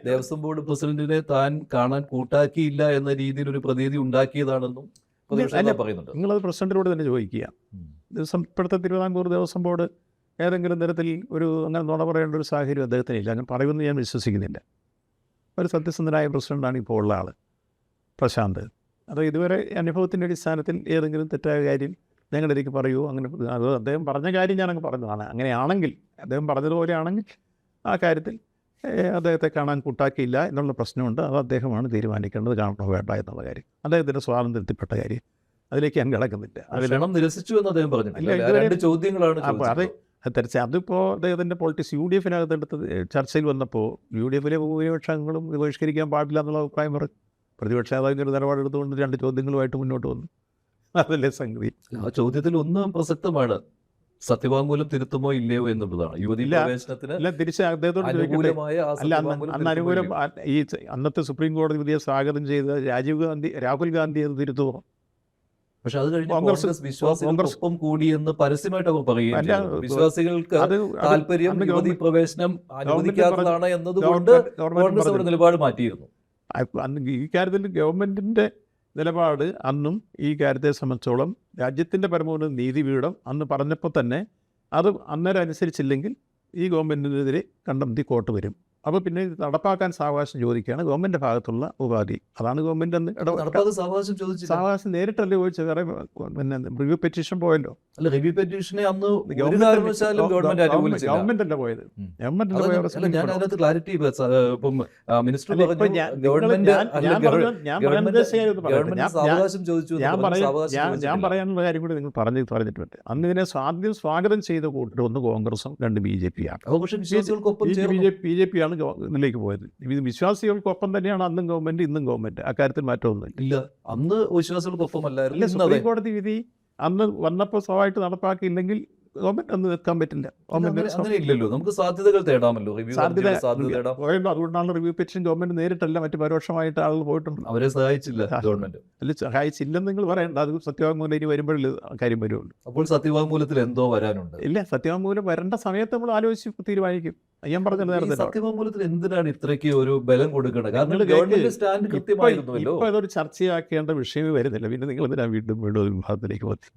Devaswom board പ്രസിഡന്റിനെ താൻ കാണാൻ കൂട്ടാക്കിയില്ല എന്ന രീതിയിൽ ഒരു പ്രതീതി ഉണ്ടാക്കിയതാണെന്നും പറയുന്നുണ്ട്. നിങ്ങളത് പ്രസിഡന്റിനോട് തന്നെ ചോദിക്കുക. ഇപ്പോഴത്തെ തിരുവിതാംകൂർ ദേവസ്വം ബോർഡ് ഏതെങ്കിലും തരത്തിൽ അങ്ങനെ നുണ പറയേണ്ട ഒരു സാഹചര്യം അദ്ദേഹത്തിന് ഇല്ല. അങ്ങനെ പറയുമെന്ന് ഞാൻ വിശ്വസിക്കുന്നില്ല. ഒരു സത്യസന്ധനായ പ്രസിഡന്റാണ് ഇപ്പോൾ ഉള്ള ആൾ പ്രശാന്ത്. അത് ഇതുവരെ അനുഭവത്തിൻ്റെ അടിസ്ഥാനത്തിൽ ഏതെങ്കിലും തെറ്റായ കാര്യം ഞങ്ങളിലേക്ക് പറയൂ, അങ്ങനെ അത് അദ്ദേഹം പറഞ്ഞ കാര്യം ഞാനങ്ങ് പറഞ്ഞതാണ്. അങ്ങനെയാണെങ്കിൽ, അദ്ദേഹം പറഞ്ഞതുപോലെയാണെങ്കിൽ ആ കാര്യത്തിൽ അദ്ദേഹത്തെ കാണാൻ കൂട്ടാക്കിയില്ല എന്നുള്ള പ്രശ്നമുണ്ട്. അത് അദ്ദേഹമാണ് തീരുമാനിക്കേണ്ടത്, കാണണോ വേണ്ട എന്നുള്ള കാര്യം. അദ്ദേഹത്തിൻ്റെ സ്വാതന്ത്ര്യത്തിൽപ്പെട്ട കാര്യം, അതിലേക്ക് ഞാൻ കിടക്കുന്നില്ല. ക്ഷണം നിരസിച്ചു എന്ന് അദ്ദേഹം പറഞ്ഞിട്ടില്ല. ചോദ്യങ്ങളാണ്. അതെ, തീർച്ചയായും അതിപ്പോൾ അദ്ദേഹത്തിൻ്റെ പൊളിറ്റിക്സ് UDF-നകത്തെടുത്ത് ചർച്ചയിൽ വന്നപ്പോൾ UDF-ലെ ഭൂരിപക്ഷങ്ങളും ഇത് ബഹിഷ്കരിക്കാൻ പാടില്ല എന്നുള്ള അഭിപ്രായം പറഞ്ഞു. പ്രതിപക്ഷ നേതാവിൻ്റെ ഒരു നിലപാടെടുത്തുകൊണ്ട് 2 ചോദ്യങ്ങളുമായിട്ട് മുന്നോട്ട് വന്നു. അതല്ലേ സംഗതി. ആ ചോദ്യത്തിൽ ഒന്ന് പ്രസക്തമാണ്, സത്യവാങ്മൂലം തിരുത്തുമോ ഇല്ലയോ എന്നുള്ളതാണ്. യുവതി പ്രവേശനത്തിന് തിരിച്ച് അദ്ദേഹത്തോട് അനുകൂലം ഈ അന്നത്തെ സുപ്രീം കോടതി വിധിയെ സ്വാഗതം ചെയ്ത് രാഹുൽ ഗാന്ധി അത് തിരുത്തുമോ? പക്ഷെ അത് കഴിഞ്ഞ് കോൺഗ്രസ് വിശ്വാസികൾക്കൊപ്പം കൂടിയെന്ന് പരസ്യമായിട്ട് അവർ പറയുകയാണ്. വിശ്വാസികൾക്ക് താല്പര്യം യുവതി പ്രവേശനം അനുവദിക്കാത്തതാണ് എന്നതുകൊണ്ട് കോൺഗ്രസ് അവരുടെ നിലപാട് മാറ്റിയിരുന്നു. ഈ കാര്യത്തിൽ ഗവൺമെന്റിന്റെ നിലപാട് അന്നും ഈ കാര്യത്തെ സംബന്ധിച്ചോളം രാജ്യത്തിൻ്റെ പരമോന്നത നീതിപീഠം അന്ന് പറഞ്ഞപ്പോൾ തന്നെ അത് അന്നേരം അനുസരിച്ചില്ലെങ്കിൽ ഈ ഗവൺമെൻറ്റിനെതിരെ കണ്ടംതി കോർട്ട് വരും. അപ്പോൾ പിന്നെ ഇത് നടപ്പാക്കാൻ സാവകാശം ചോദിക്കുകയാണ് ഗവൺമെൻറ് ഭാഗത്തുള്ള ഉപാധി. അതാണ് ഗവൺമെൻറ് അന്ന് സാവകാശം നേരിട്ടല്ലേ ചോദിച്ചത്. വേറെ പിന്നെ റിവ്യൂ പെറ്റീഷൻ പോയല്ലോ. അല്ല, റിവ്യൂ പെറ്റീഷനെ അന്ന് ഗവൺമെന്റ് അല്ല പോയത്. ഞാൻ അതിനകത്ത് ക്ലാരിറ്റി മിനിസ്റ്റർ ഞാൻ പറയാനുള്ള കാര്യം കൂടി നിങ്ങൾ പറഞ്ഞിട്ടുണ്ട്. അന്ന് ഇതിനെ സ്വാഗതം ചെയ്ത കൂട്ടർ ഒന്ന് കോൺഗ്രസും 2 BJP-യാണ്. BJP ആണ് ഇതിലേക്ക് പോയത്. ഇത് വിശ്വാസികൾക്കൊപ്പം തന്നെയാണ് അന്നും ഗവൺമെന്റ് ഇന്നും ഗവൺമെന്റ്. അക്കാര്യത്തിൽ മാറ്റമൊന്നും ഇല്ല. അന്ന് വിശ്വാസികൾക്കൊപ്പമല്ലായിരുന്നു. സുപ്രീം കോടതി വിധി അന്ന് വന്നപ്പോൾ സ്വാഭാവികമായിട്ട് നടപ്പാക്കിയില്ലെങ്കിൽ ഗവൺമെന്റ് അന്ന് നിൽക്കാൻ പറ്റില്ല. ഇല്ലല്ലോ, നമുക്ക് സാധ്യതകൾ തേടാമല്ലോ. അതുകൊണ്ടാണ് റിവ്യൂ പെറ്റീഷൻ ഗവൺമെന്റ് നേരിട്ടല്ല, മറ്റു പരോക്ഷമായിട്ട് ആളുകൾ പോയിട്ടുണ്ട്. അവരെ സഹായിച്ചില്ല ഗവൺമെന്റ്. അല്ല, സഹായിച്ചില്ലെന്ന് നിങ്ങൾ പറയണ്ട. അത് സത്യവാങ്മൂലം ഇനി വരുമ്പോഴേ കാര്യം വരുള്ളൂ. അപ്പോൾ സത്യവാങ്മൂലത്തിൽ എന്തോ വരാനുണ്ട്. ഇല്ല, സത്യവാങ്മൂലം വരേണ്ട സമയത്ത് നമ്മൾ ആലോചിച്ച് തീരുമാനിക്കും. ഞാൻ പറഞ്ഞത് നേരത്തെ സത്യവാങ്മൂലത്തിൽ എന്തിനാണ് ഇത്രയ്ക്ക് ഒരു ബലം കൊടുക്കേണ്ടത്? കാരണം ഗവൺമെന്റ് സ്റ്റാൻഡ് കൃത്യമായിരുന്നല്ലോ. ഇപ്പൊ അതൊരു ചർച്ചയാക്കേണ്ട വിഷയമേ വരുന്നില്ല. പിന്നെ നിങ്ങൾ എന്തിനാ വീണ്ടും വിഭാഗത്തിലേക്ക് പോകുന്നത്?